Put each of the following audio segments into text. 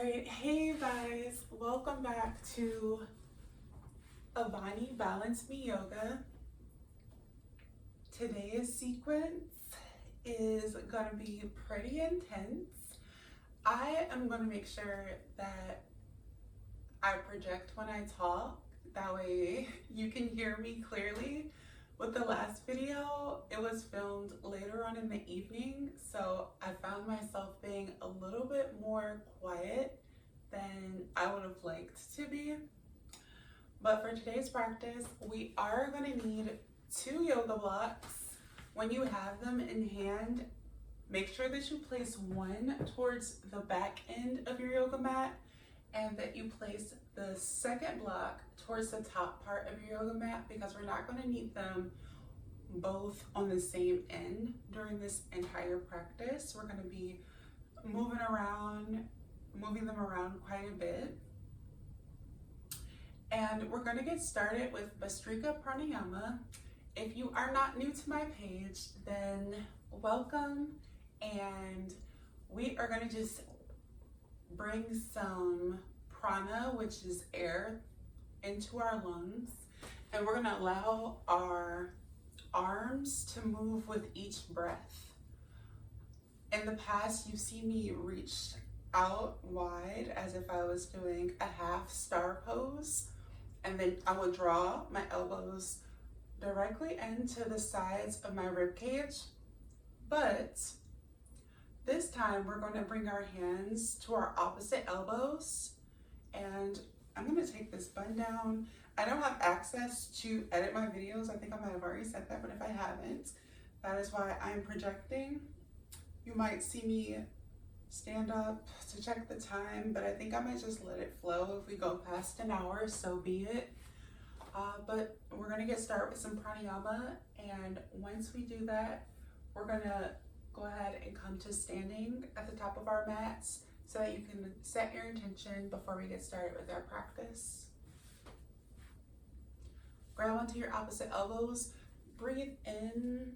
Alright, hey you guys, welcome back to Avani Balance Me Yoga. Today's sequence is going to be pretty intense. I am going to make sure that I project when I talk, that way you can hear me clearly. With the last video, it was filmed later on in the evening, so I found myself being a little bit more quiet than I would have liked to be. But for today's practice, we are going to need 2 yoga blocks. When you have them in hand, make sure that you place one towards the back end of your yoga mat and that you place the second block towards the top part of your yoga mat, because we're not going to need them both on the same end during this entire practice. We're going to be moving them around quite a bit. And we're going to get started with Bhastrika Pranayama. If you are not new to my page, then welcome, and we are going to just bring some prana, which is air, into our lungs, and we're going to allow our arms to move with each breath. In the past, you've seen me reach out wide as if I was doing a half star pose, and then I will draw my elbows directly into the sides of my rib cage. But this time we're going to bring our hands to our opposite elbows, and I'm going to take this bun down. I don't have access to edit my videos. I think I might have already said that, but if I haven't, that is why I'm projecting. You might see me stand up to check the time, but I think I might just let it flow. If we go past an hour, so be it. But we're gonna get started with some pranayama, and once we do that, we're gonna go ahead and come to standing at the top of our mats so that you can set your intention before we get started with our practice. Grab onto your opposite elbows, breathe in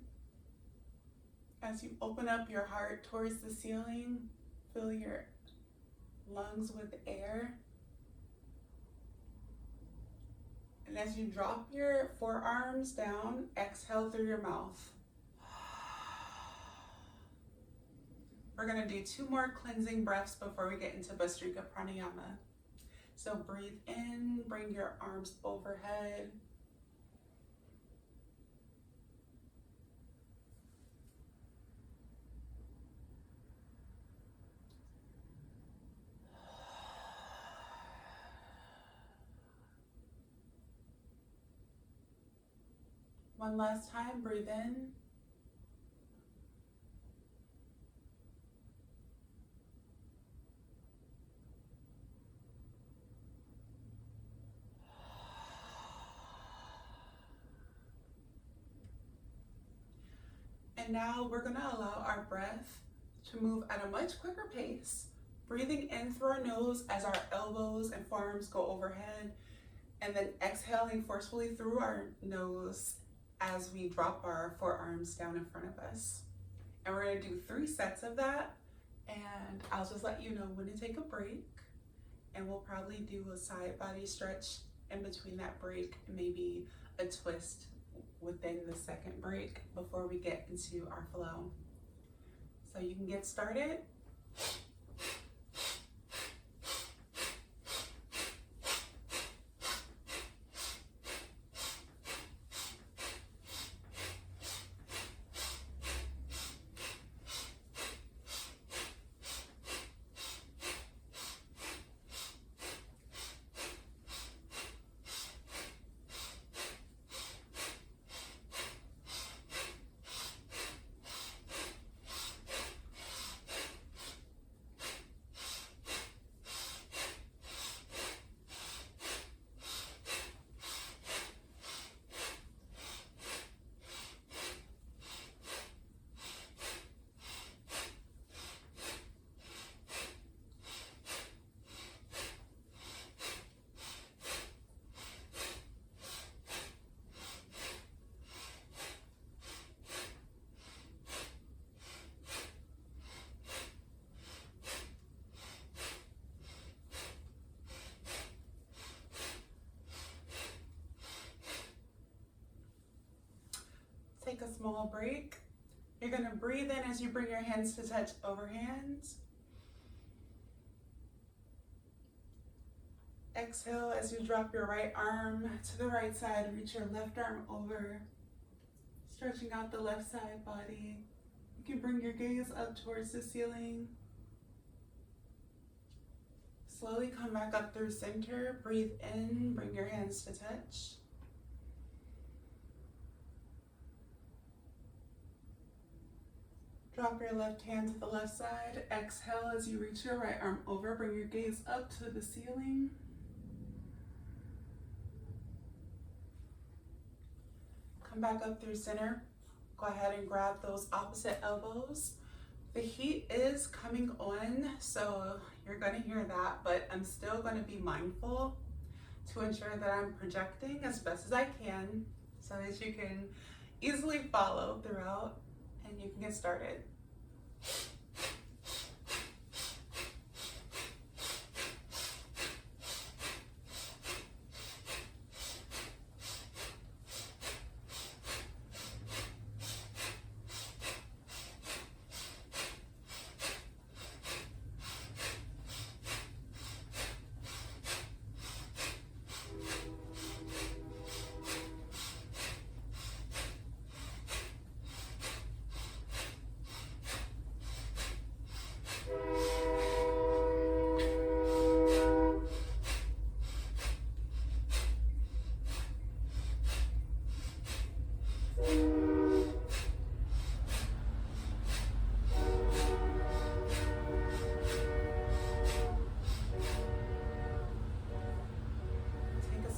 as you open up your heart towards the ceiling. Fill your lungs with air. And as you drop your forearms down, exhale through your mouth. We're gonna do 2 more cleansing breaths before we get into Bhastrika Pranayama. So breathe in, bring your arms overhead. One last time, breathe in. And now we're going to allow our breath to move at a much quicker pace, breathing in through our nose as our elbows and forearms go overhead, and then exhaling forcefully through our nose as we drop our forearms down in front of us. And we're going to do 3 sets of that, and I'll just let you know when to take a break, and we'll probably do a side body stretch in between that break, and maybe a twist within the second break before we get into our flow. So you can get started. small break. You're gonna breathe in as you bring your hands to touch over hands. Exhale as you drop your right arm to the right side, reach your left arm over, stretching out the left side body. You can bring your gaze up towards the ceiling. Slowly come back up through center, breathe in, bring your hands to touch. Drop your left hand to the left side. Exhale as you reach your right arm over, bring your gaze up to the ceiling. Come back up through center. Go ahead and grab those opposite elbows. The heat is coming on, so you're gonna hear that, but I'm still gonna be mindful to ensure that I'm projecting as best as I can so that you can easily follow throughout and you can get started.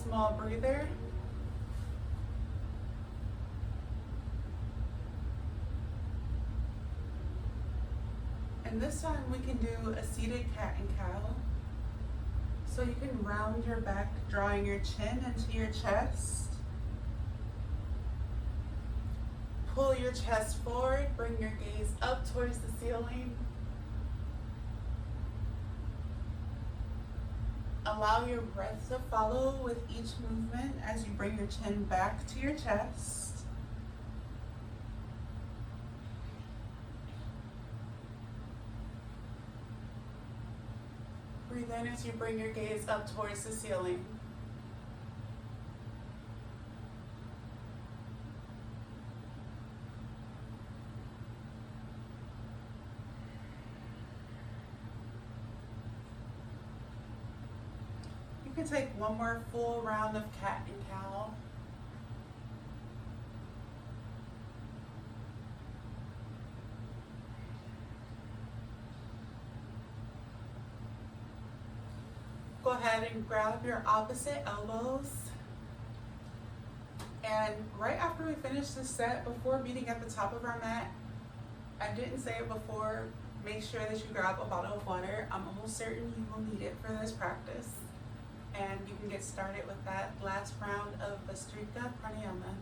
Small breather. And this time we can do a seated cat and cow. So you can round your back, drawing your chin into your chest. Pull your chest forward, bring your gaze up towards the ceiling. Allow your breath to follow with each movement as you bring your chin back to your chest. Breathe in as you bring your gaze up towards the ceiling. You can take one more full round of cat and cow. Go ahead and grab your opposite elbows. And right after we finish this set, before meeting at the top of our mat, I didn't say it before, make sure that you grab a bottle of water. I'm almost certain you will need it for this practice. And you can get started with that last round of Bhastrika Pranayama.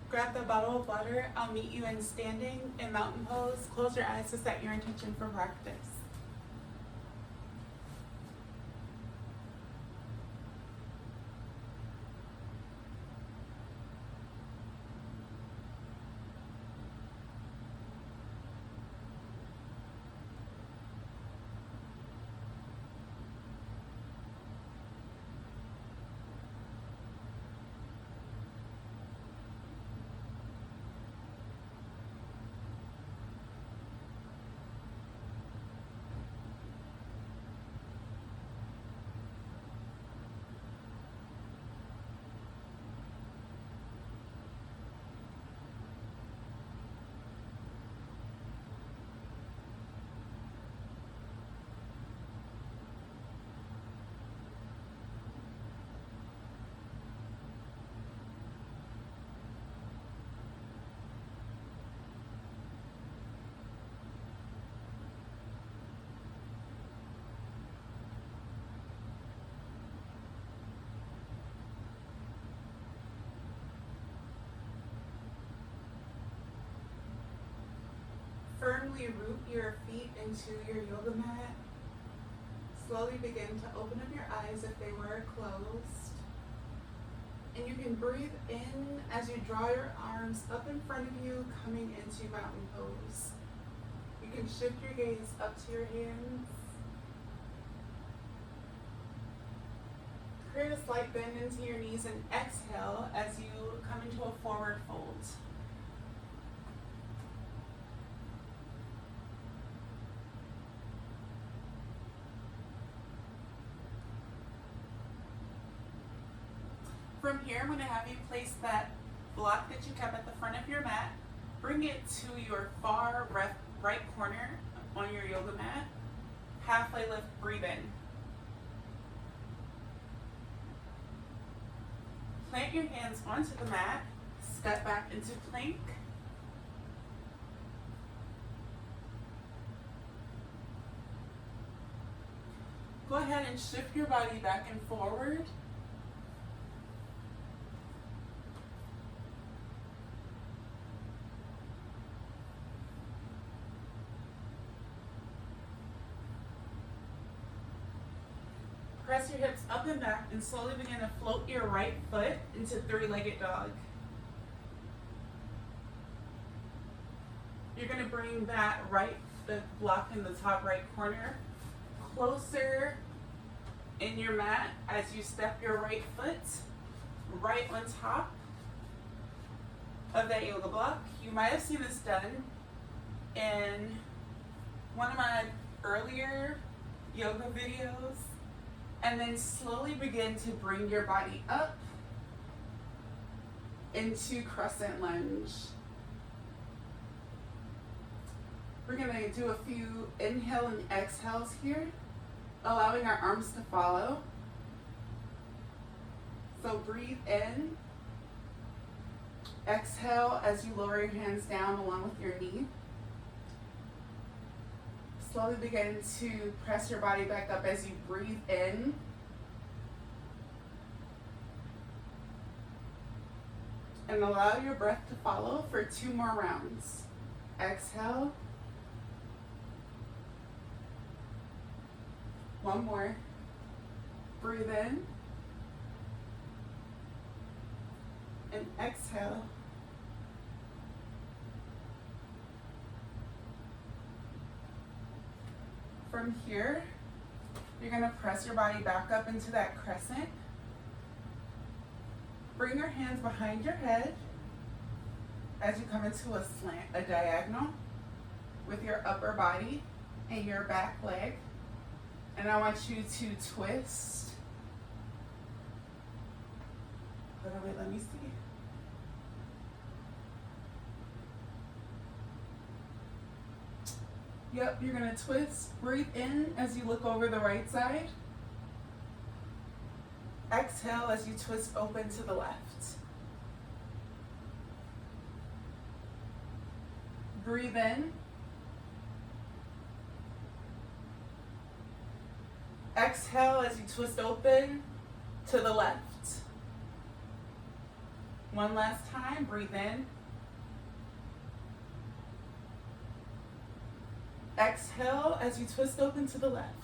Grab the bottle of water. I'll meet you in standing in mountain pose. Close your eyes to set your intention for practice. gently root your feet into your yoga mat. Slowly begin to open up your eyes if they were closed. And you can breathe in as you draw your arms up in front of you, coming into mountain pose. You can shift your gaze up to your hands. Create a slight bend into your knees and exhale as you come into a forward fold. From here, I'm going to have you place that block that you kept at the front of your mat, bring it to your far right corner on your yoga mat. Halfway lift, breathe in. Plant your hands onto the mat, step back into plank. Go ahead and shift your body back and forward. Press your hips up and back and slowly begin to float your right foot into three-legged dog. You're going to bring that the block in the top right corner closer in your mat as you step your right foot right on top of that yoga block. You might have seen this done in one of my earlier yoga videos. And then slowly begin to bring your body up into crescent lunge. We're gonna do a few inhale and exhales here, allowing our arms to follow. So breathe in, exhale as you lower your hands down along with your knee. Slowly begin to press your body back up as you breathe in. And allow your breath to follow for 2 more rounds. Exhale. 1 more. Breathe in. And exhale. From here, you're going to press your body back up into that crescent. Bring your hands behind your head as you come into a slant, a diagonal, with your upper body and your back leg. And I want you to twist. Wait, let me see. Yep, you're gonna twist. Breathe in as you look over the right side. Exhale as you twist open to the left. Breathe in. Exhale as you twist open to the left. One last time, breathe in. Exhale as you twist open to the left.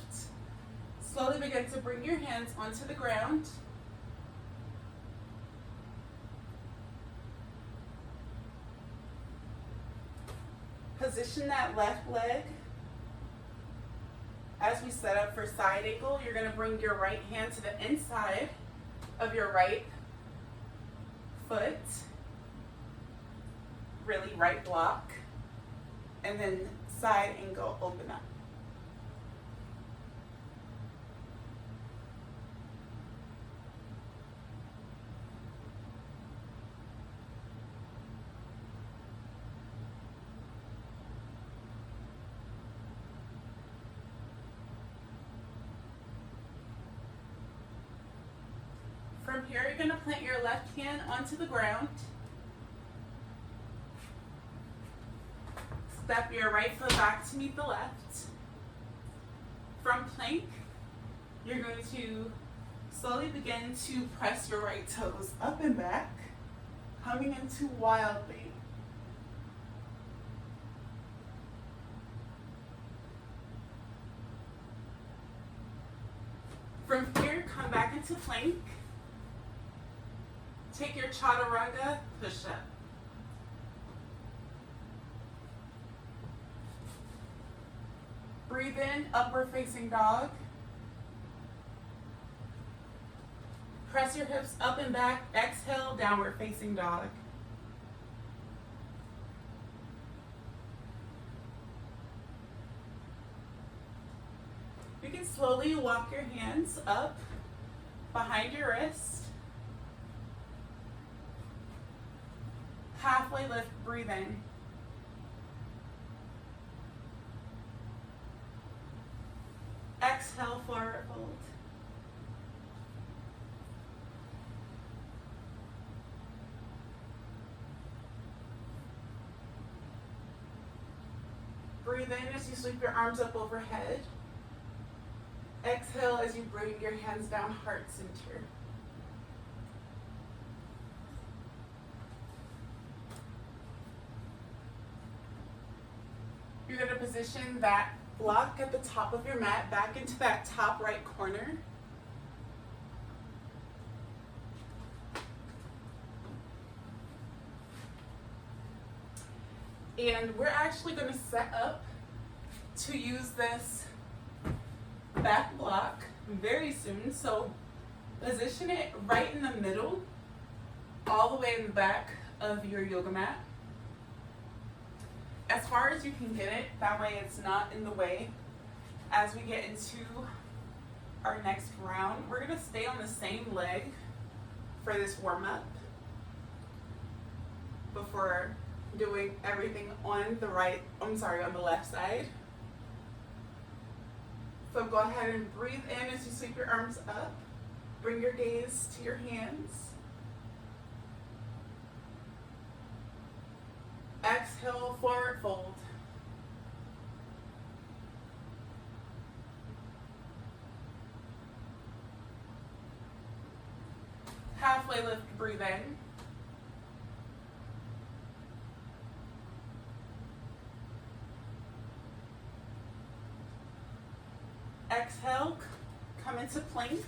Slowly begin to bring your hands onto the ground. Position that left leg. As we set up for side angle, you're going to bring your right hand to the inside of your right foot. Really right block. And then side angle, open up. From here, you're going to plant your left hand onto the ground. Step your right foot back to meet the left. From plank, you're going to slowly begin to press your right toes up and back, coming into wildly. From here, come back into plank. Take your chaturanga push-up. Breathe in, upward facing dog. Press your hips up and back. Exhale, downward facing dog. You can slowly walk your hands up behind your wrist. Halfway lift, breathe in. Exhale, forward fold. Breathe in as you sweep your arms up overhead. Exhale as you bring your hands down, heart center. You're going to position that block at the top of your mat back into that top right corner. And we're actually going to set up to use this back block very soon. So position it right in the middle, all the way in the back of your yoga mat. As far as you can get it, that way it's not in the way. As we get into our next round, we're gonna stay on the same leg for this warm up before doing everything on the on the left side. So go ahead and breathe in as you sweep your arms up. Bring your gaze to your hands. Exhale, forward fold. Halfway lift, breathe in. Exhale, come into plank.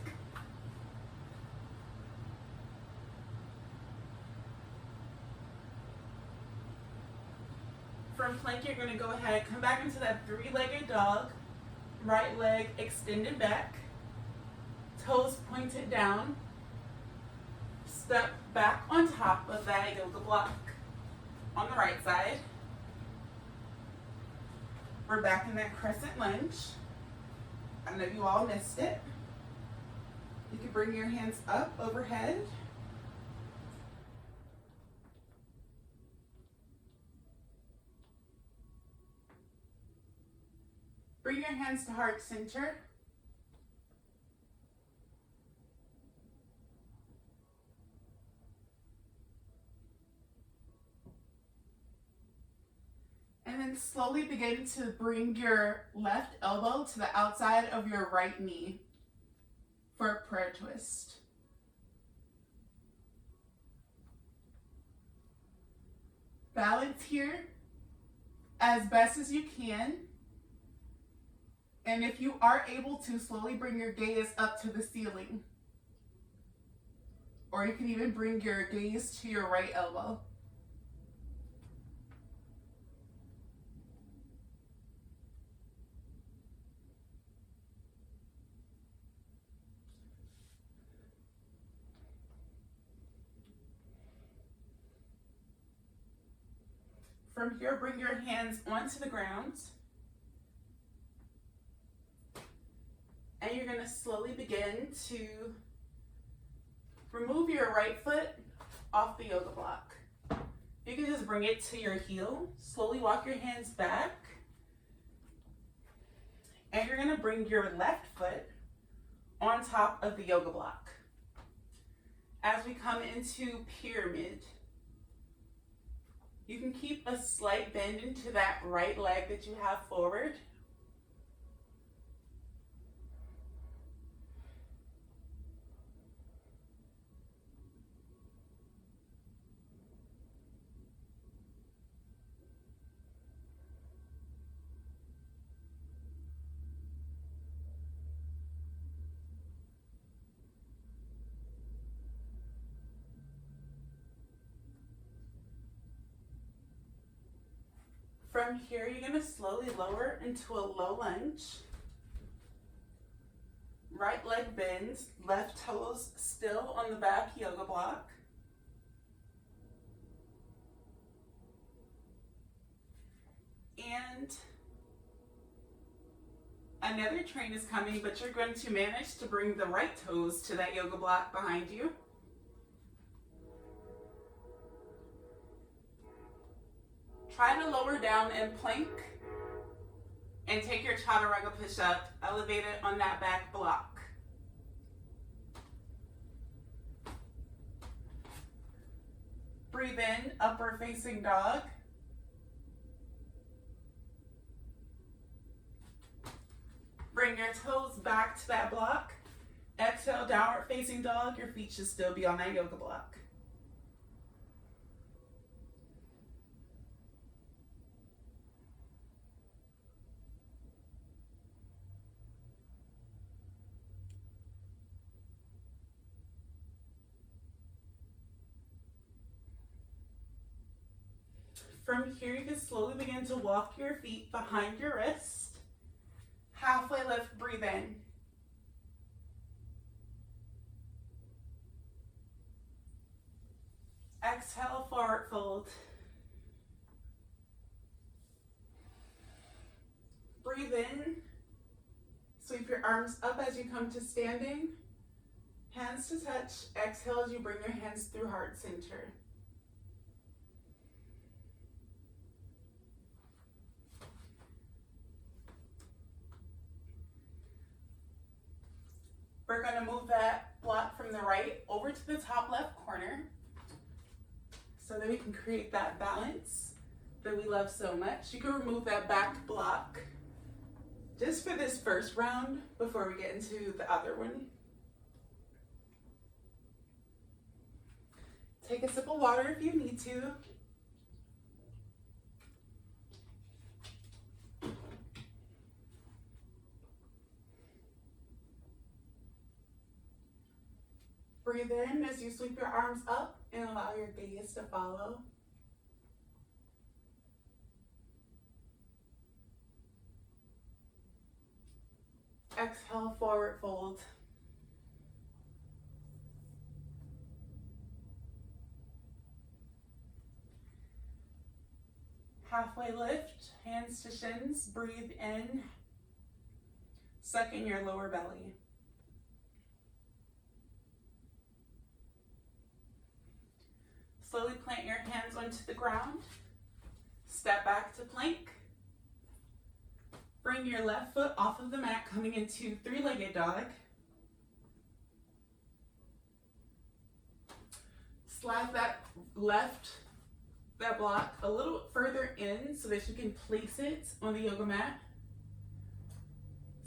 From plank, you're going to go ahead, come back into that three-legged dog. Right leg extended back. Toes pointed down. Step back on top of that yoga block on the right side. We're back in that crescent lunge. I know you all missed it. You can bring your hands up overhead. Bring your hands to heart center. And then slowly begin to bring your left elbow to the outside of your right knee for a prayer twist. Balance here as best as you can. And if you are able to, slowly bring your gaze up to the ceiling. Or you can even bring your gaze to your right elbow. From here, bring your hands onto the ground. And you're going to slowly begin to remove your right foot off the yoga block. You can just bring it to your heel. Slowly walk your hands back. And you're going to bring your left foot on top of the yoga block. As we come into pyramid, you can keep a slight bend into that right leg that you have forward. From here, you're going to slowly lower into a low lunge. Right leg bends, left toes still on the back yoga block. And another train is coming, but you're going to manage to bring the right toes to that yoga block behind you. Try to lower down and plank and take your chaturanga push-up, elevate it on that back block. Breathe in, upward facing dog. Bring your toes back to that block. Exhale, downward facing dog. Your feet should still be on that yoga block. From here, you can slowly begin to walk your feet behind your wrist. Halfway lift, breathe in. Exhale, forward fold. Breathe in. Sweep your arms up as you come to standing. Hands to touch. Exhale as you bring your hands through heart center. We're going to move that block from the right over to the top left corner so that we can create that balance that we love so much. You can remove that back block just for this first round before we get into the other one. Take a sip of water if you need to. Breathe in as you sweep your arms up and allow your gaze to follow. Exhale, forward fold. Halfway lift, hands to shins, breathe in, suck in your lower belly. Slowly plant your hands onto the ground. Step back to plank. Bring your left foot off of the mat, coming into three-legged dog. Slide that block a little further in so that you can place it on the yoga mat.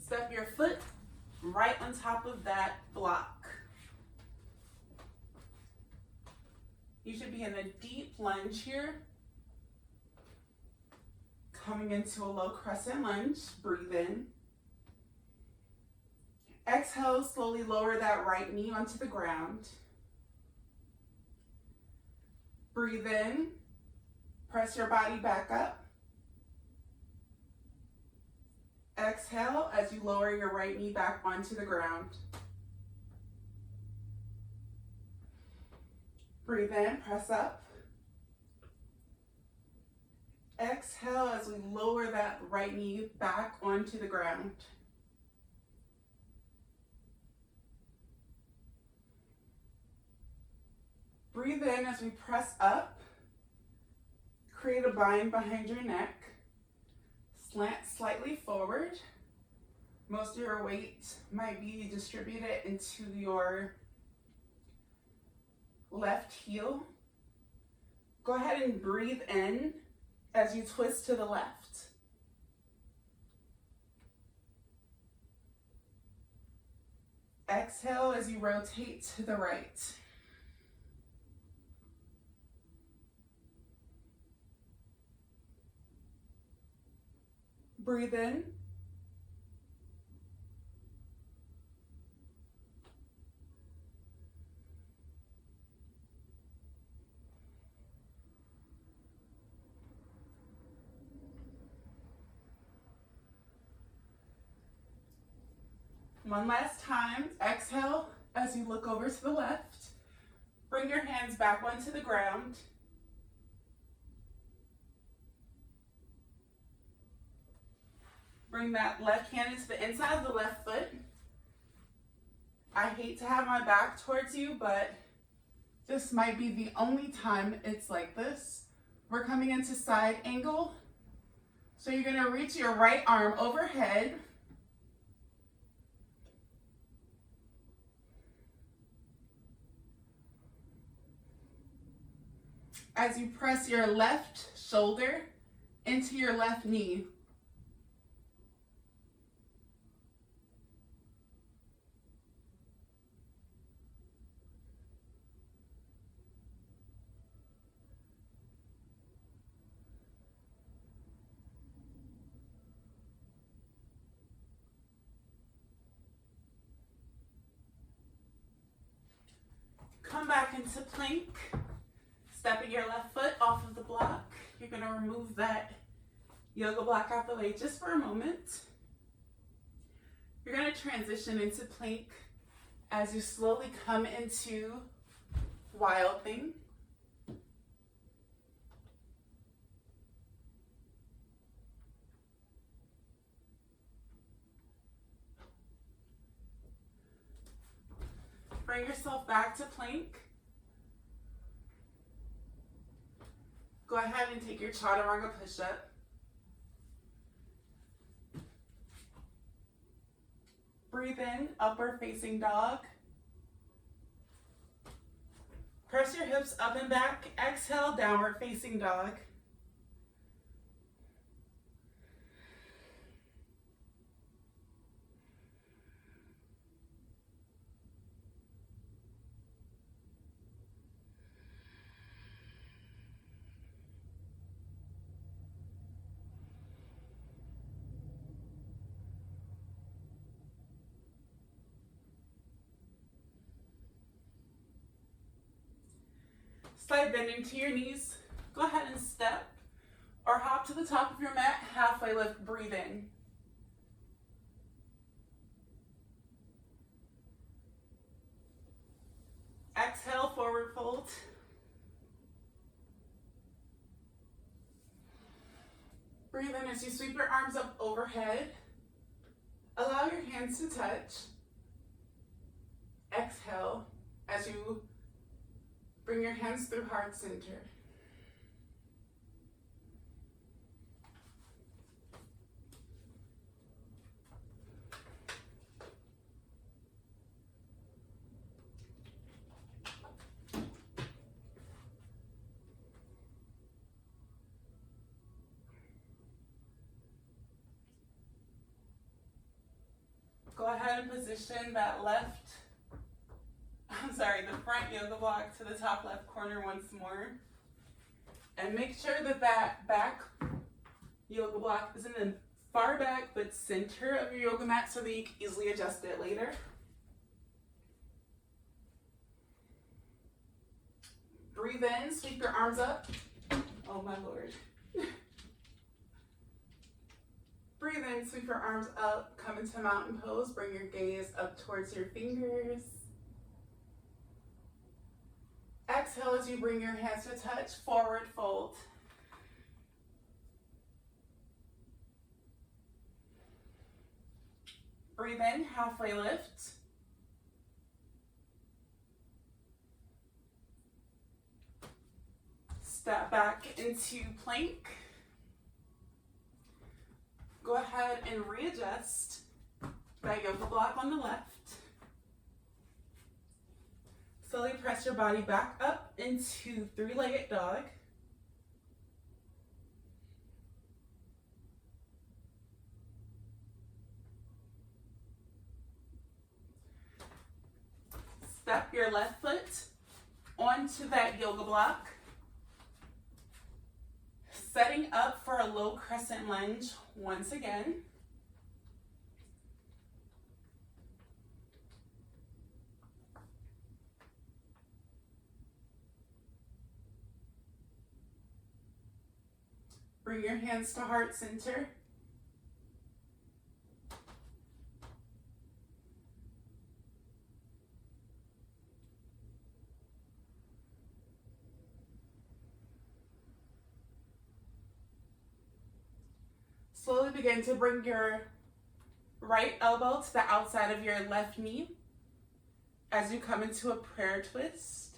Step your foot right on top of that block. You should be in a deep lunge here. Coming into a low crescent lunge, breathe in. Exhale, slowly lower that right knee onto the ground. Breathe in, press your body back up. Exhale as you lower your right knee back onto the ground. Breathe in, press up. Exhale as we lower that right knee back onto the ground. Breathe in as we press up. Create a bind behind your neck. Slant slightly forward. Most of your weight might be distributed into your left heel. Go ahead and breathe in as you twist to the left. Exhale as you rotate to the right. Breathe in. One last time, exhale as you look over to the left. Bring your hands back onto the ground. Bring that left hand into the inside of the left foot. I hate to have my back towards you, but this might be the only time it's like this. We're coming into side angle. So you're gonna reach your right arm overhead. As you press your left shoulder into your left knee. Come back into plank. Stepping your left foot off of the block. You're going to remove that yoga block out the way just for a moment. You're going to transition into plank as you slowly come into wild thing. Bring yourself back to plank. Go ahead and take your chaturanga push-up. Breathe in, upward facing dog. Press your hips up and back. Exhale, downward facing dog. Slight bend into your knees. Go ahead and step or hop to the top of your mat. Halfway lift, breathe in. Exhale, forward fold. Breathe in as you sweep your arms up overhead. Allow your hands to touch. Exhale as you bring your hands through heart center. Go ahead and position that the front yoga block to the top left corner once more. And make sure that that back yoga block is in the far back but center of your yoga mat so that you can easily adjust it later. Breathe in, sweep your arms up. Oh my Lord. Breathe in, sweep your arms up, come into mountain pose, bring your gaze up towards your fingers. Exhale as you bring your hands to touch, forward fold. Breathe in, halfway lift. Step back into plank. Go ahead and readjust that yoga block on the left. Slowly press your body back up into three-legged dog. Step your left foot onto that yoga block. Setting up for a low crescent lunge once again. Bring your hands to heart center. Slowly begin to bring your right elbow to the outside of your left knee as you come into a prayer twist.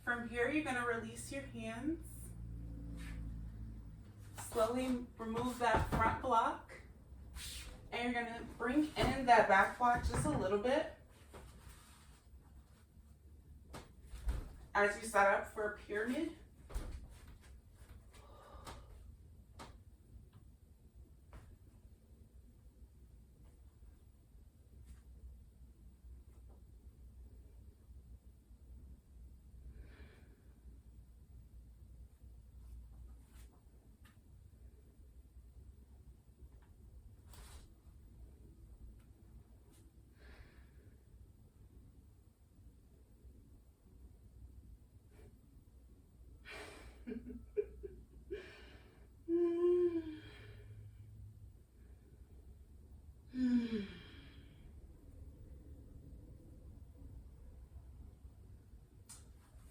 From here, you're gonna release your hands. Slowly remove that front block. And you're gonna bring in that back block just a little bit as you set up for a pyramid.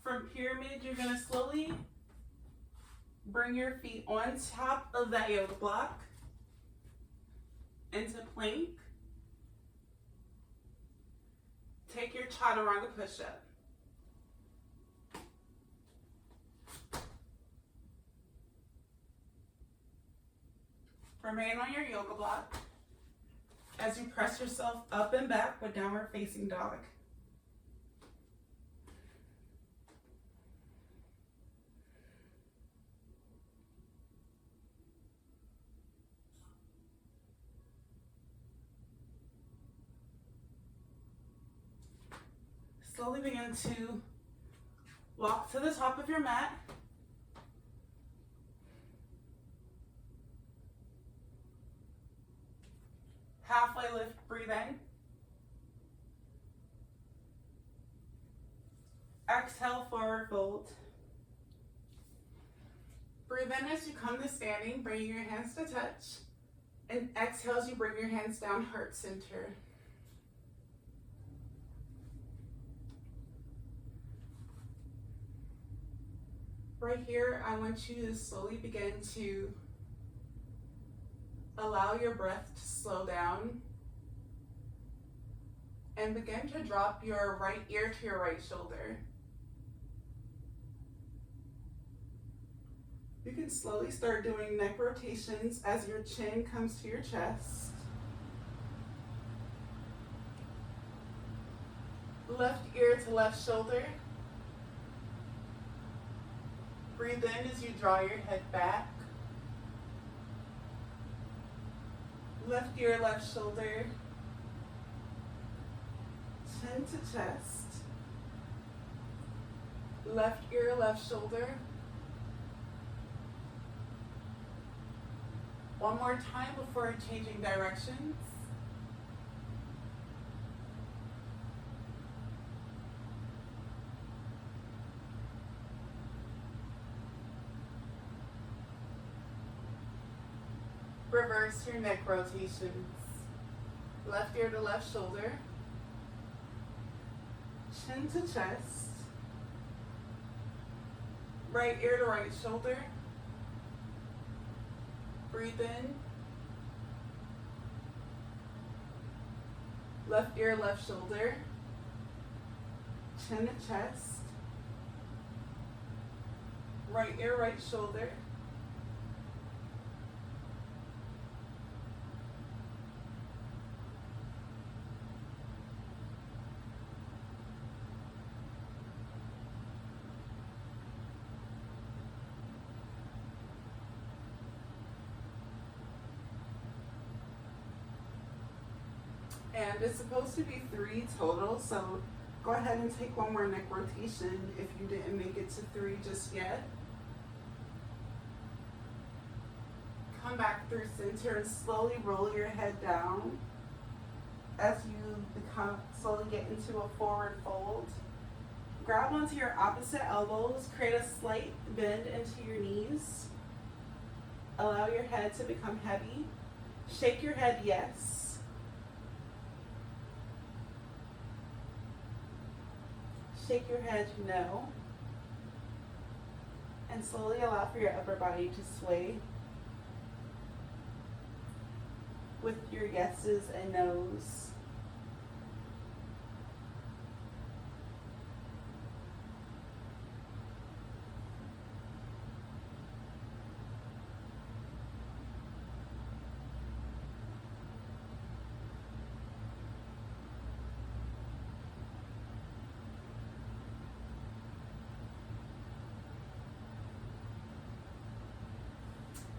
From pyramid, you're gonna slowly bring your feet on top of that yoga block into plank. Take your chaturanga push-up. Remain on your yoga block as you press yourself up and back with downward facing dog. Slowly begin to walk to the top of your mat. Halfway lift, breathe in. Exhale, forward fold. Breathe in as you come to standing, bringing your hands to touch. And exhale as you bring your hands down, heart center. Right here, I want you to slowly begin to allow your breath to slow down and begin to drop your right ear to your right shoulder. You can slowly start doing neck rotations as your chin comes to your chest. Left ear to left shoulder. Breathe in as you draw your head back. Left ear, left shoulder. Chin to chest. Left ear, left shoulder. One more time before changing directions. Reverse your neck rotations. Left ear to left shoulder. Chin to chest. Right ear to right shoulder. Breathe in. Left ear, left shoulder. Chin to chest. Right ear, right shoulder. And it's supposed to be 3 total, so go ahead and take one more neck rotation if you didn't make it to 3 just yet. Come back through center and slowly roll your head down as you slowly get into a forward fold. Grab onto your opposite elbows, create a slight bend into your knees. Allow your head to become heavy. Shake your head yes. Shake your head no. And slowly allow for your upper body to sway with your yeses and nos.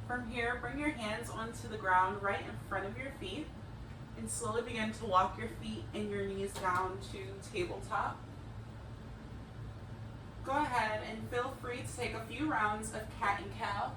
From here, bring your hands onto the ground right in front of your feet and slowly begin to walk your feet and your knees down to tabletop. Go ahead and feel free to take a few rounds of cat and cow.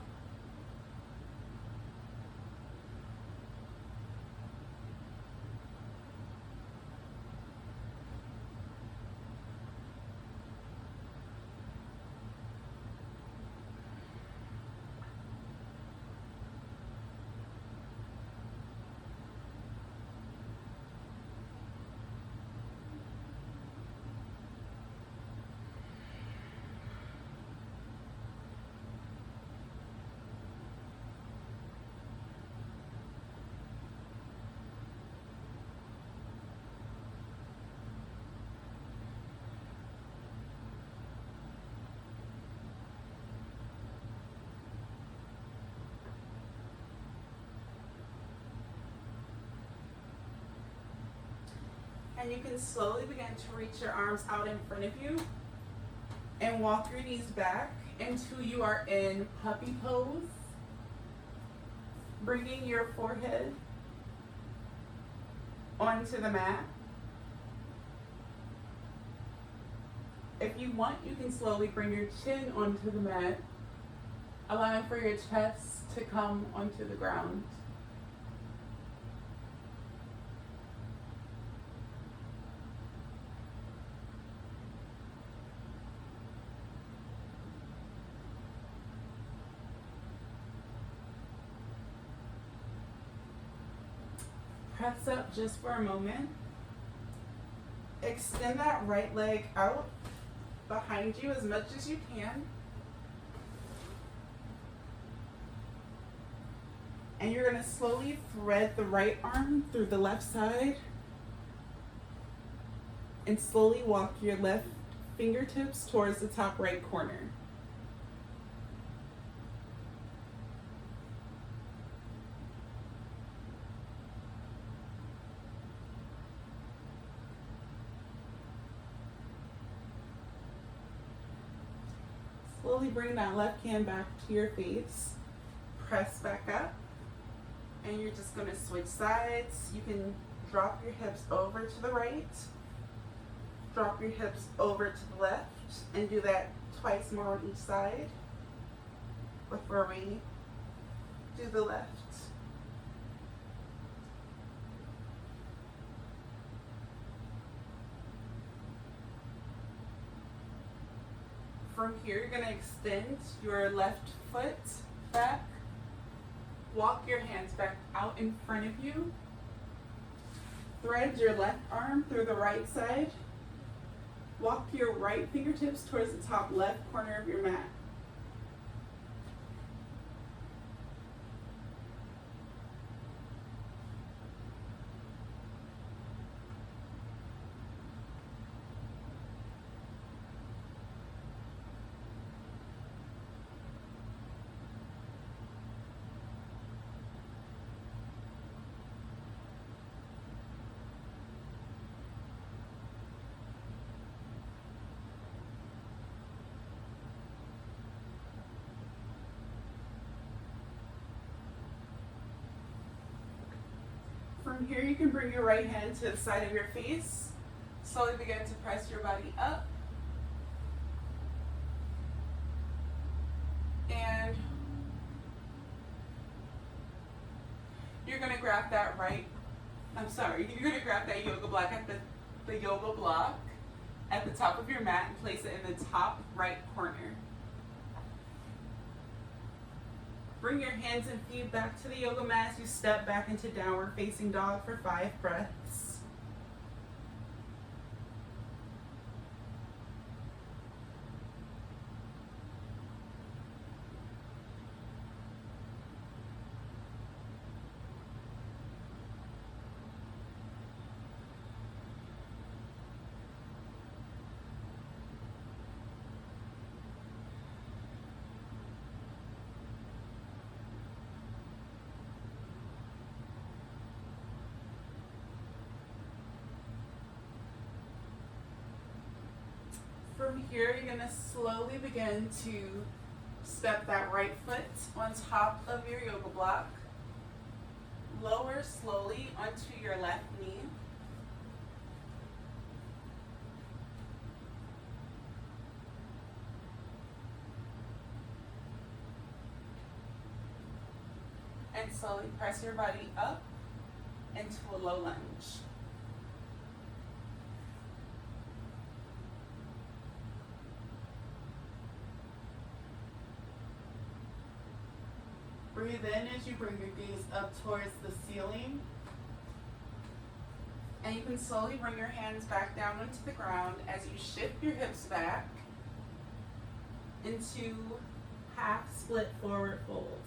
And you can slowly begin to reach your arms out in front of you and walk your knees back until you are in puppy pose, bringing your forehead onto the mat. If you want, you can slowly bring your chin onto the mat, allowing for your chest to come onto the ground. Press up just for a moment. Extend that right leg out behind you as much as you can. And you're going to slowly thread the right arm through the left side and slowly walk your left fingertips towards the top right corner. Slowly bring that left hand back to your face. Press back up. And you're just going to switch sides. You can drop your hips over to the right. Drop your hips over to the left. And do that twice more on each side before we do the left. From here, you're going to extend your left foot back. Walk your hands back out in front of you. Thread your left arm through the right side. Walk your right fingertips towards the top left corner of your mat. From here, you can bring your right hand to the side of your face. Slowly begin to press your body up. And you're gonna grab that you're gonna grab that yoga block at the yoga block at the top of your mat and place it in the top right corner. Bring your hands and feet back to the yoga mat as you step back into downward facing dog for 5 breaths. From here, you're gonna slowly begin to step that right foot on top of your yoga block. Lower slowly onto your left knee. And slowly press your body up into a low lunge. Breathe in as you bring your gaze up towards the ceiling. And you can slowly bring your hands back down into the ground as you shift your hips back into half split forward fold.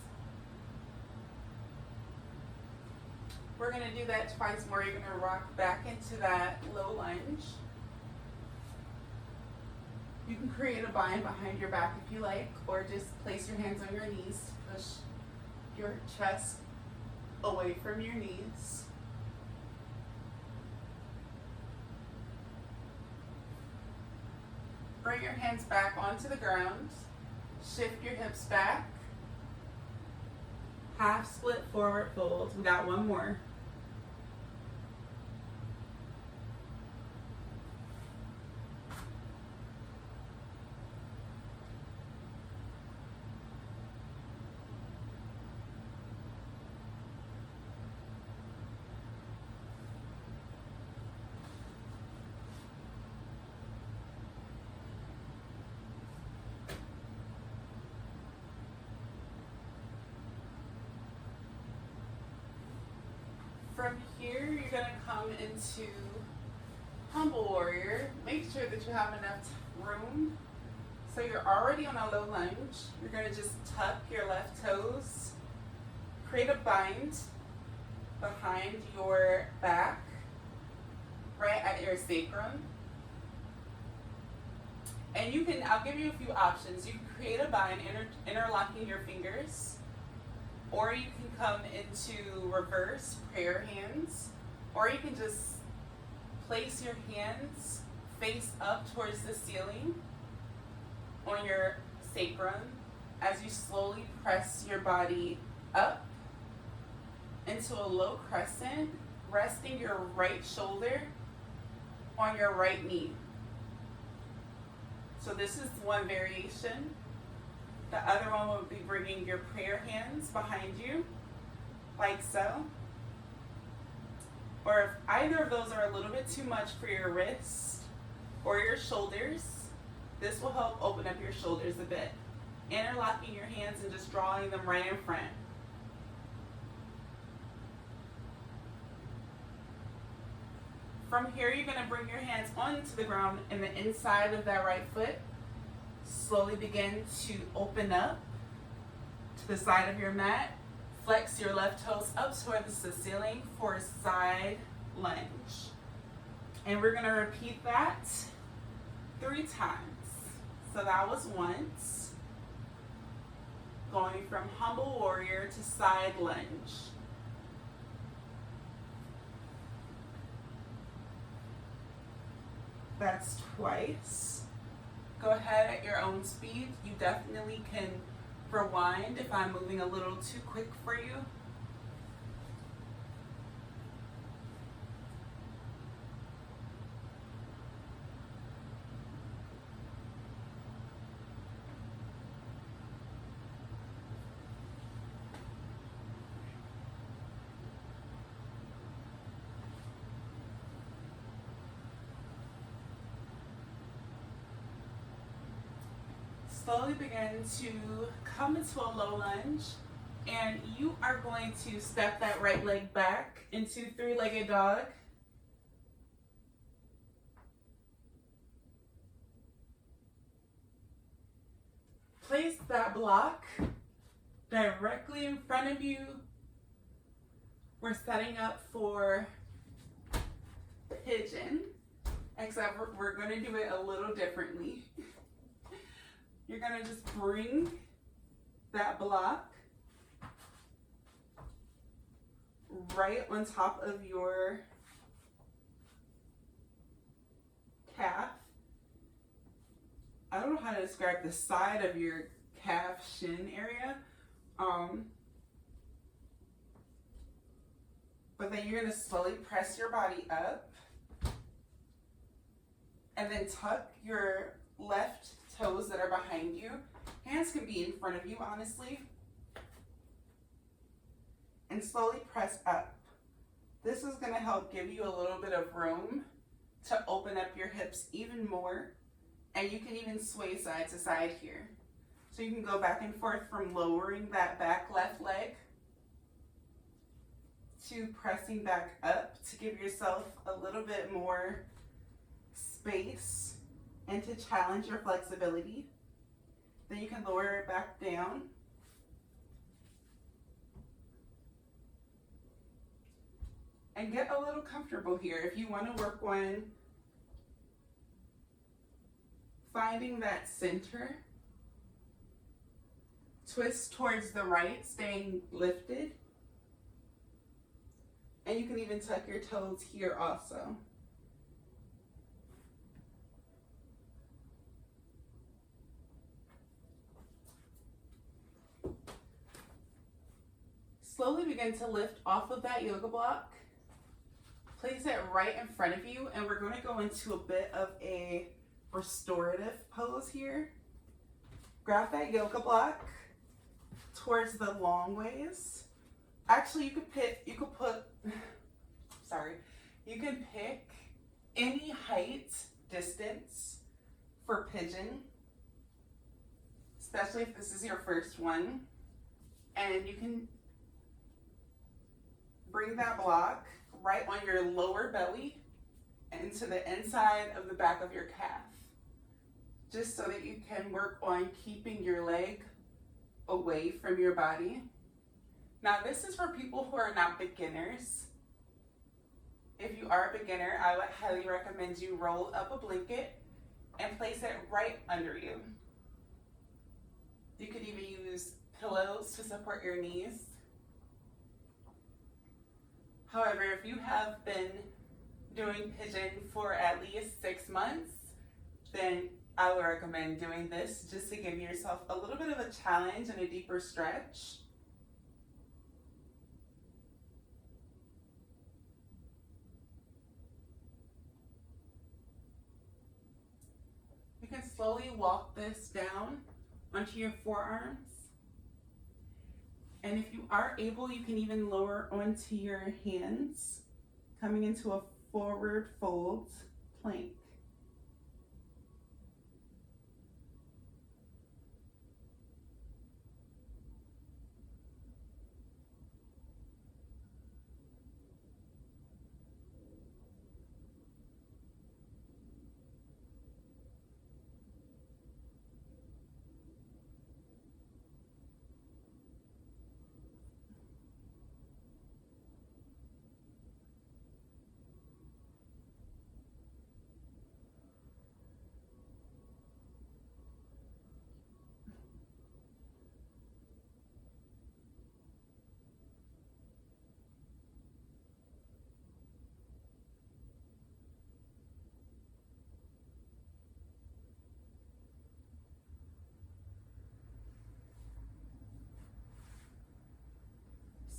We're gonna do that twice more. You're gonna rock back into that low lunge. You can create a bind behind your back if you like, or just place your hands on your knees to push your chest away from your knees. Bring your hands back onto the ground. Shift your hips back. Half split forward fold. We got one more. From here, you're gonna come into Humble Warrior. Make sure that you have enough room. So you're already on a low lunge. You're gonna just tuck your left toes, create a bind behind your back, right at your sacrum. And I'll give you a few options. You can create a bind, interlocking your fingers. Or you can come into reverse prayer hands, or you can just place your hands face up towards the ceiling on your sacrum as you slowly press your body up into a low crescent, resting your right shoulder on your right knee. So this is one variation. The other one will be bringing your prayer hands behind you, like so. Or if either of those are a little bit too much for your wrist or your shoulders, this will help open up your shoulders a bit. Interlocking your hands and just drawing them right in front. From here, you're gonna bring your hands onto the ground in the inside of that right foot. Slowly begin to open up to the side of your mat. Flex your left toes up towards the ceiling for a side lunge. And we're gonna repeat that 3 times. So that was once. Going from Humble Warrior to side lunge. That's twice. Go ahead at your own speed. You definitely can rewind if I'm moving a little too quick for you. slowly begin to come into a low lunge, and you are going to step that right leg back into three-legged dog. Place that block directly in front of you. We're setting up for pigeon, except we're going to do it a little differently. You're going to just bring that block right on top of your calf. I don't know how to describe the side of your calf shin area. But then you're going to slowly press your body up and then tuck your left toes that are behind you. Hands can be in front of you, honestly. And slowly press up. This is going to help give you a little bit of room to open up your hips even more. And you can even sway side to side here. So you can go back and forth from lowering that back left leg to pressing back up to give yourself a little bit more space and to challenge your flexibility. Then you can lower it back down. And get a little comfortable here. If you want to work on finding that center, twist towards the right, staying lifted. And you can even tuck your toes here also. Slowly begin to lift off of that yoga block. Place it right in front of you, and we're going to go into a bit of a restorative pose here. Grab that yoga block towards the long ways. Actually, you can pick any height, distance for pigeon, especially if this is your first one. And you can bring that block right on your lower belly and to the inside of the back of your calf, just so that you can work on keeping your leg away from your body. Now, this is for people who are not beginners. If you are a beginner, I would highly recommend you roll up a blanket and place it right under you. You could even use pillows to support your knees. However, if you have been doing pigeon for at least 6 months, then I would recommend doing this just to give yourself a little bit of a challenge and a deeper stretch. You can slowly walk this down onto your forearms. And if you are able, you can even lower onto your hands, coming into a forward fold plank.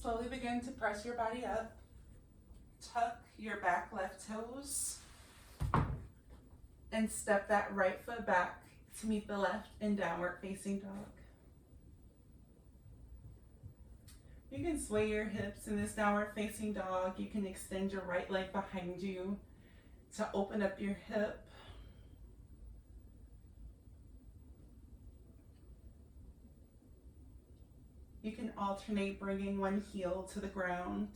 Slowly begin to press your body up. Tuck your back left toes and step that right foot back to meet the left in downward facing dog. You can sway your hips in this downward facing dog. You can extend your right leg behind you to open up your hip. alternate bringing one heel to the ground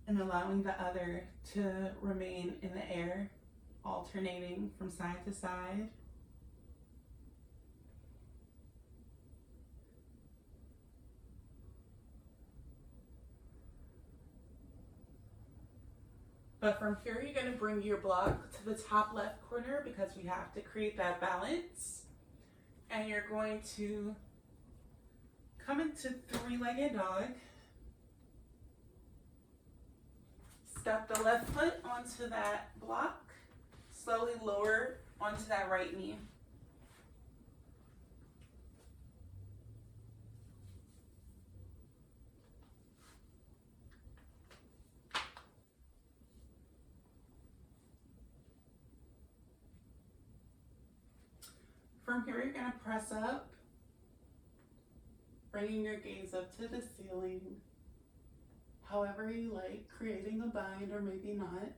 and allowing the other to remain in the air, alternating from side to side. But from here, you're going to bring your block to the top left corner because we have to create that balance. And you're going to come into three-legged dog. Step the left foot onto that block. Slowly lower onto that right knee. From here, you're going to press up, bringing your gaze up to the ceiling, however you like, creating a bind or maybe not.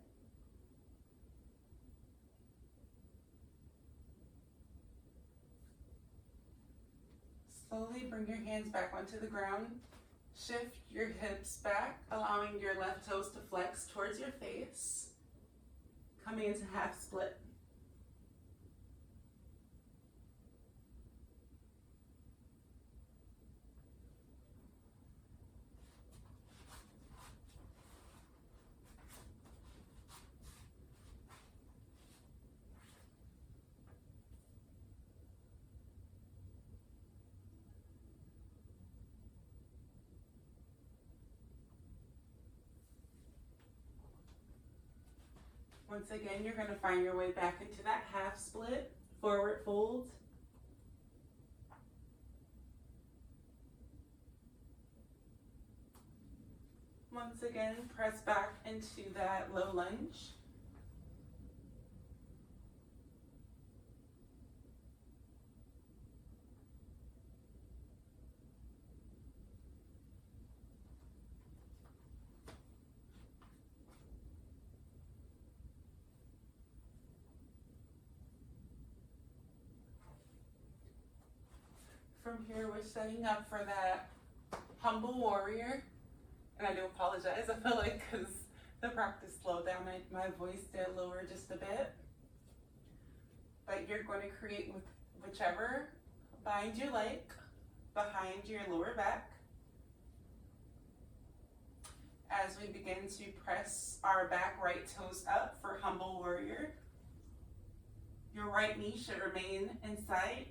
Slowly bring your hands back onto the ground. Shift your hips back, allowing your left toes to flex towards your face, coming into half split. Once again, you're going to find your way back into that half split, forward fold. Once again, press back into that low lunge. From here, we're setting up for that humble warrior. And I do apologize, I feel like because the practice slowed down, my voice did lower just a bit. But you're going to create with whichever bind you like behind your lower back. As we begin to press our back right toes up for humble warrior. Your right knee should remain inside,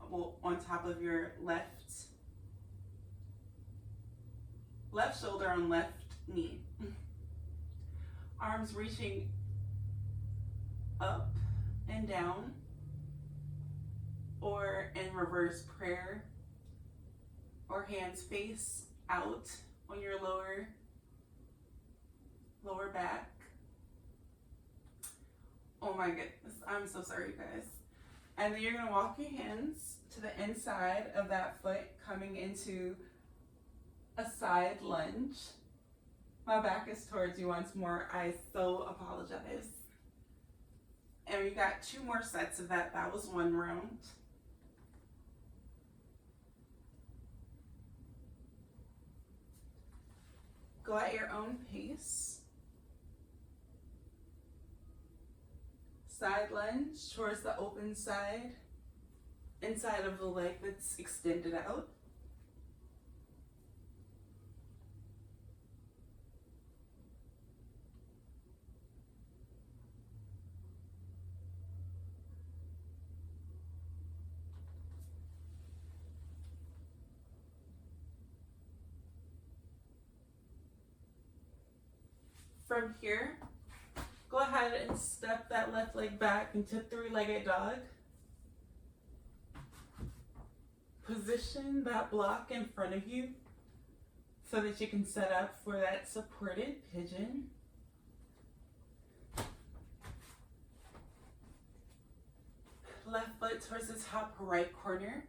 well, on top of your left shoulder on left knee. Arms reaching up and down, or in reverse prayer, or hands face out on your lower back. Oh my goodness, I'm so sorry, guys. And then you're gonna walk your hands to the inside of that foot, coming into a side lunge. My back is towards you once more. I so apologize. And we got 2 more sets of that. That was 1 round. Go at your own pace. Side lunge towards the open side, inside of the leg that's extended out. From here, go ahead and step that left leg back into 3-legged dog. Position that block in front of you so that you can set up for that supported pigeon. Left foot towards the top right corner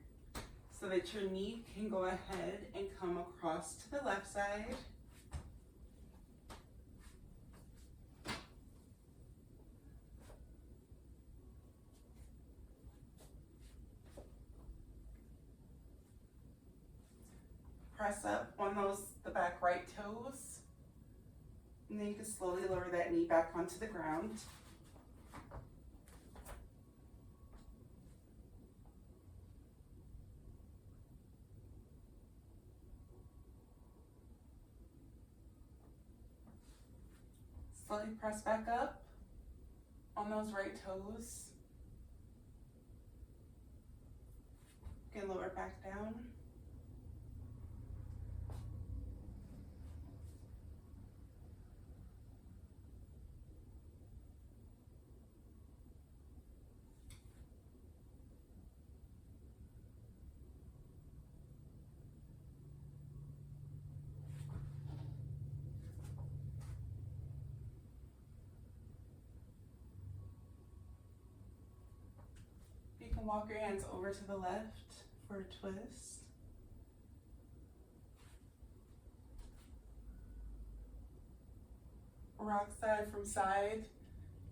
so that your knee can go ahead and come across to the left side. press up on the back right toes. And then you can slowly lower that knee back onto the ground. Slowly press back up on those right toes. You can lower back down. You can walk your hands over to the left for a twist. Rock side from side,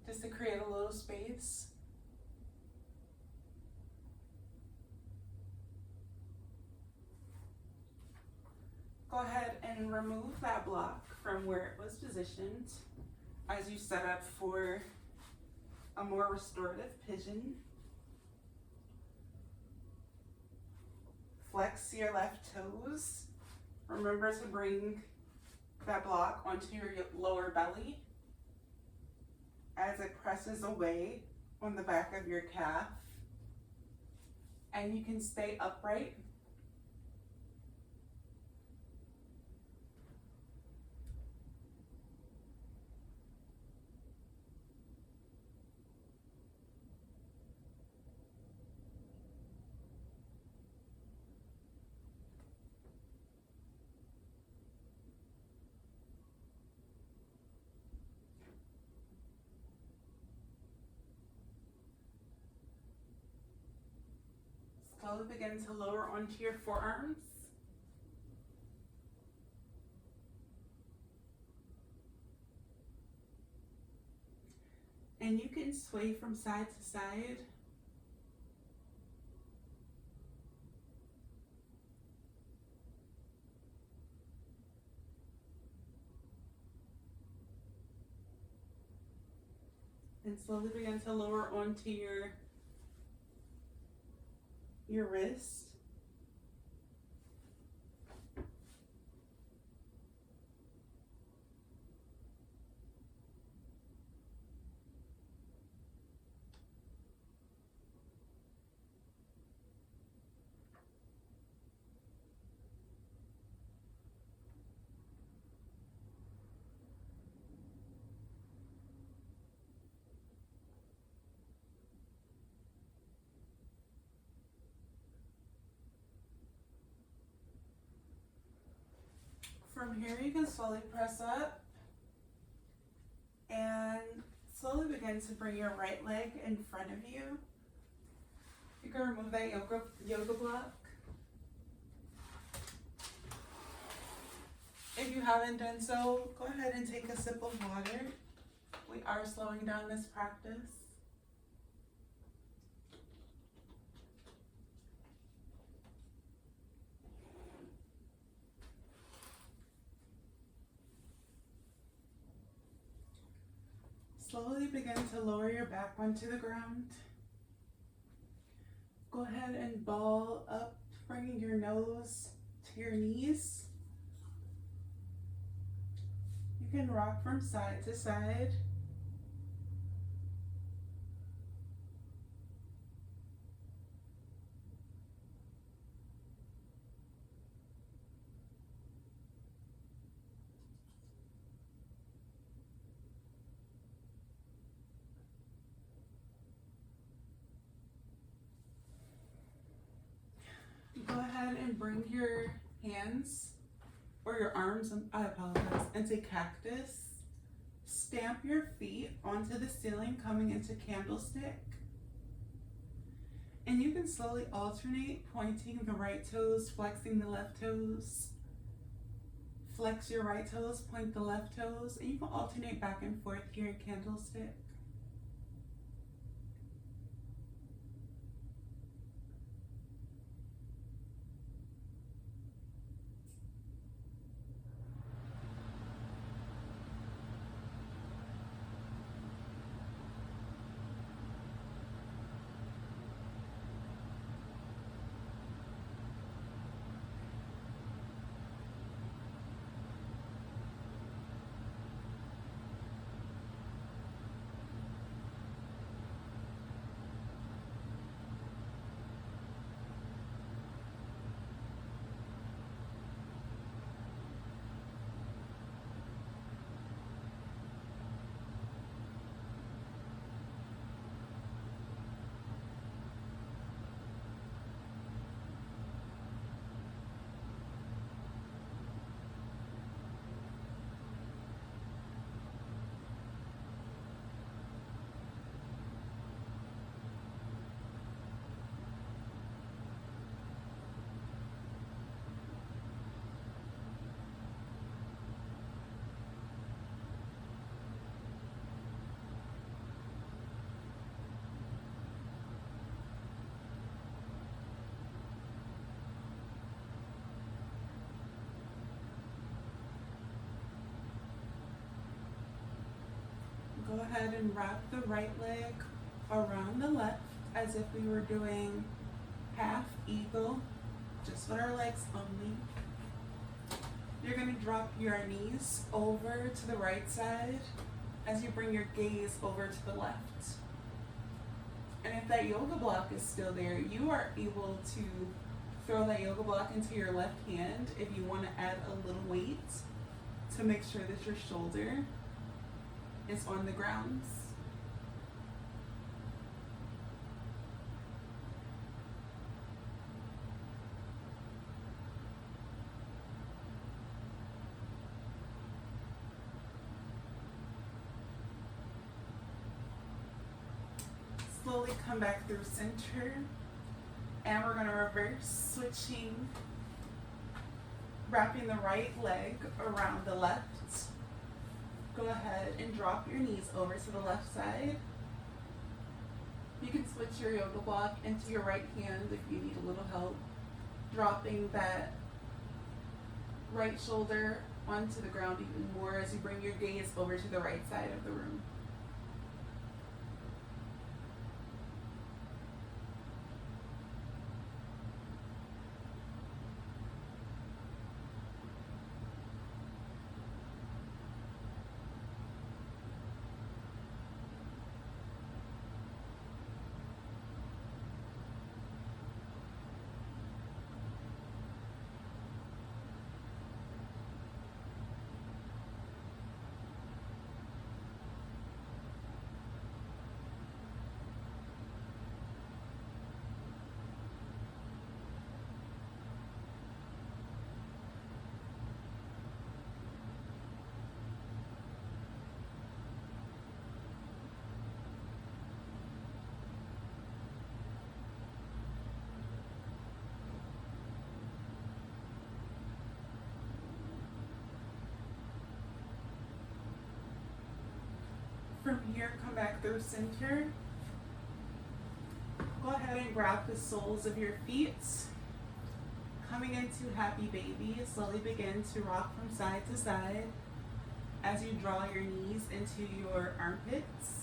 just to create a little space. Go ahead and remove that block from where it was positioned as you set up for a more restorative pigeon. Flex your left toes. Remember to bring that block onto your lower belly as it presses away on the back of your calf. And you can stay upright. Slowly begin to lower onto your forearms. And you can sway from side to side. And slowly begin to lower onto your wrist. From here, you can slowly press up and slowly begin to bring your right leg in front of you. You can remove that yoga block. If you haven't done so, go ahead and take a sip of water. We are slowing down this practice. Slowly begin to lower your back onto the ground. Go ahead and ball up, bringing your nose to your knees. You can rock from side to side. Go ahead and bring your hands or your arms, I apologize, into cactus. Stamp your feet onto the ceiling, coming into candlestick. And you can slowly alternate, pointing the right toes, flexing the left toes. Flex your right toes, point the left toes, and you can alternate back and forth here in candlestick. Go ahead and wrap the right leg around the left as if we were doing half eagle, just with our legs only. You're going to drop your knees over to the right side as you bring your gaze over to the left. And if that yoga block is still there, you are able to throw that yoga block into your left hand if you want to add a little weight to make sure that your shoulder is on the ground. Slowly come back through center, and we're going to reverse, switching, wrapping the right leg around the left. Go ahead and drop your knees over to the left side. You can switch your yoga block into your right hand if you need a little help, dropping that right shoulder onto the ground even more as you bring your gaze over to the right side of the room. From here, come back through center. Go ahead and grab the soles of your feet. Coming into happy baby, slowly begin to rock from side to side as you draw your knees into your armpits.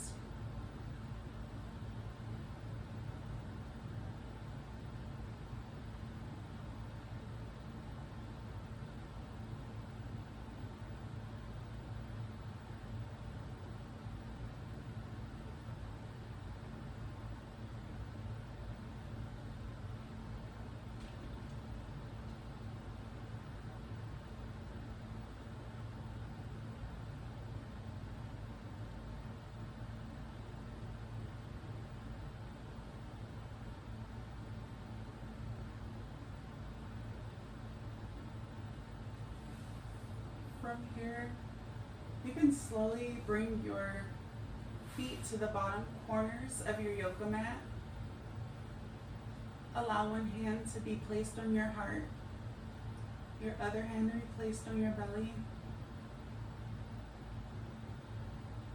From here, you can slowly bring your feet to the bottom corners of your yoga mat. Allow one hand to be placed on your heart, your other hand to be placed on your belly.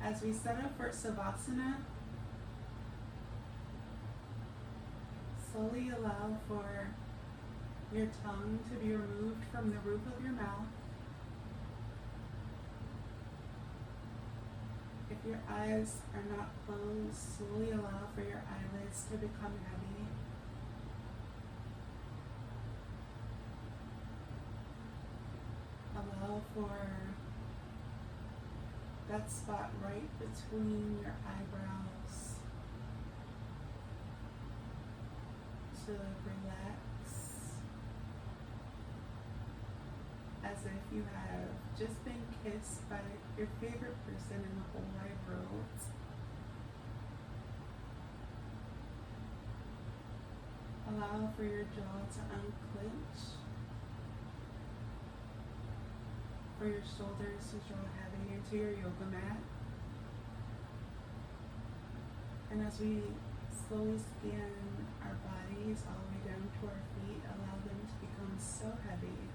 As we set up for Savasana, slowly allow for your tongue to be removed from the roof of your mouth. If your eyes are not closed, slowly allow for your eyelids to become heavy. Allow for that spot right between your eyebrows to relax, as if you have just been kissed by your favorite person in the whole wide world. Allow for your jaw to unclench, for your shoulders to draw heavy into your yoga mat. And as we slowly scan our bodies all the way down to our feet, allow them to become so heavy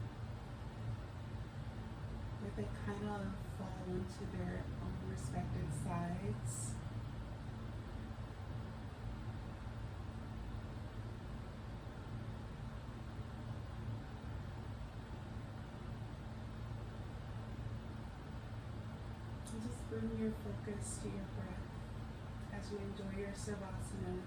that they kind of fall into their own respective sides. And just bring your focus to your breath as you enjoy your Savasana.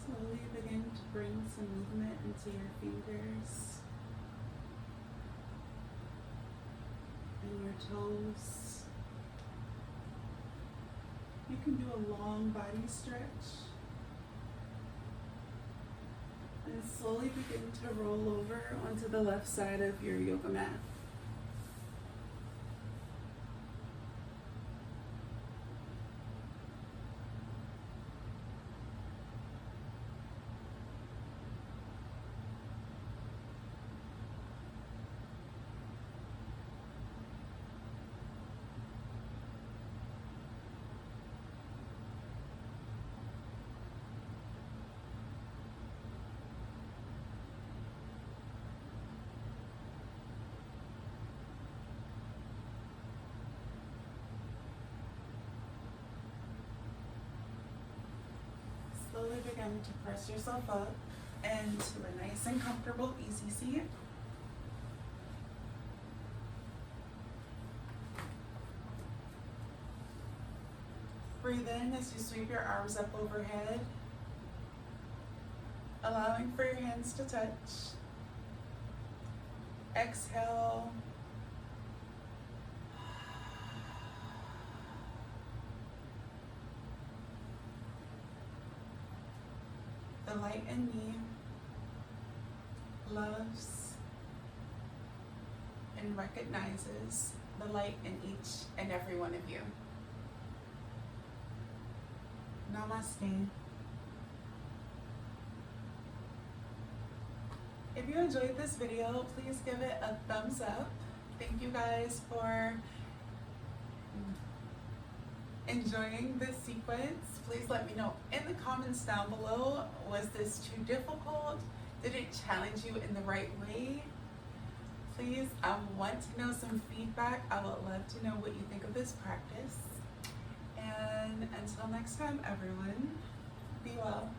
Slowly begin to bring some movement into your fingers and your toes. You can do a long body stretch and slowly begin to roll over onto the left side of your yoga mat. Slowly begin to press yourself up into a nice and comfortable easy seat. Breathe in as you sweep your arms up overhead, allowing for your hands to touch. Exhale. The light in me loves and recognizes the light in each and every one of you. Namaste. If you enjoyed this video, please give it a thumbs up. Thank you guys for enjoying this sequence. Please let me know in the comments down below, was this too difficult? Did it challenge you in the right way? Please, I want to know some feedback. I would love to know what you think of this practice. And until next time, everyone, be well.